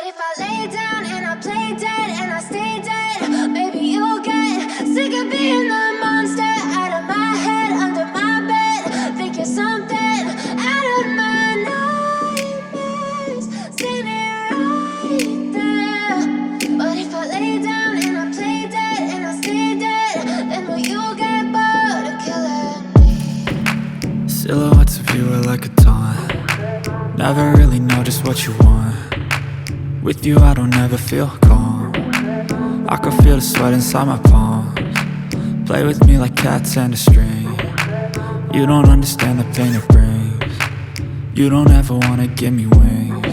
if I lay down and I play dead and I stay dead? Maybe you'll get sick of being the monster out of my head, under my bed. Think you're something out of my nightmares, standing right there. But if I lay down and I play dead and I stay dead, then will you get bored of killing me? Silhouettes of you are like a taunt. Never really know just what you want. With you I don't ever feel calm. I can feel the sweat inside my palms. Play with me like cats and a string. You don't understand the pain it brings. You don't ever wanna give me wings.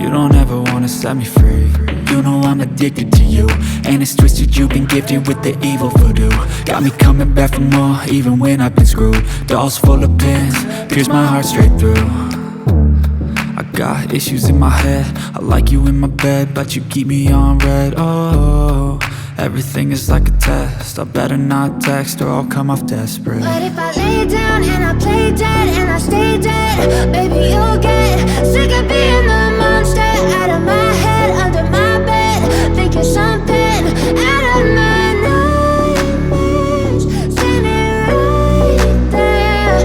You don't ever wanna set me free. You know I'm addicted to you, and it's twisted, you've been gifted with the evil voodoo. Got me coming back for more, even when I've been screwed. Dolls full of pins, pierce my heart straight through. I got issues in my head, I like you in my bed, but you keep me on red. Oh, everything is like a test, I better not text or I'll come off desperate. But if I lay down and I play dead and I stay dead, baby you'll get sick of being the monster out of my head, under my bed. Think you're something out of my nightmares, standing right there.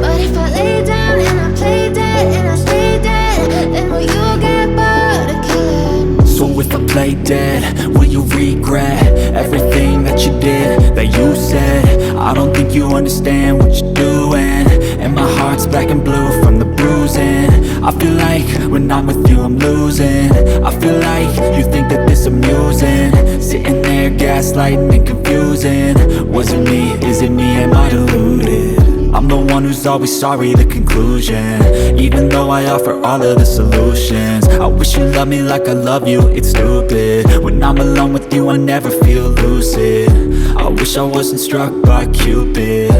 But if I lay down and I play dead and I stay dead, then will you get bored of killing me? So if I play dead, will you regret everything that you did, that you said? I don't think you understand what you're doing, and my heart's black and blue from the bruising. I feel like when I'm with you I'm losing. I feel like you think that this amusing, sitting there gaslighting and confusing. Was it me? Is it me? Am I deluded? I'm the one who's always sorry, the conclusion, even though I offer all of the solutions. I wish you loved me like I love you, it's stupid. When I'm alone with you I never feel lucid. I wish I wasn't struck by Cupid.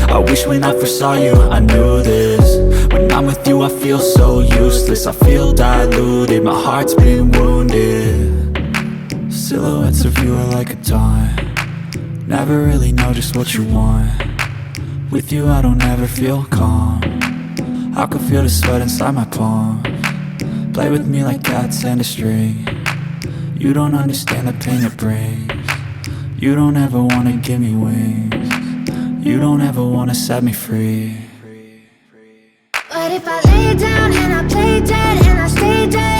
I wish when I first saw you I knew this. When I'm with you I feel so useless, I feel diluted, my heart's been wounded. Silhouettes of you are like a taunt. Never really know just what you want. With you I don't ever feel calm. I can feel the sweat inside my palms. Play with me like cats and a string. You don't understand the pain it brings. You don't ever wanna give me wings. You don't ever wanna set me free. But if I lay down and I play dead and I stay dead,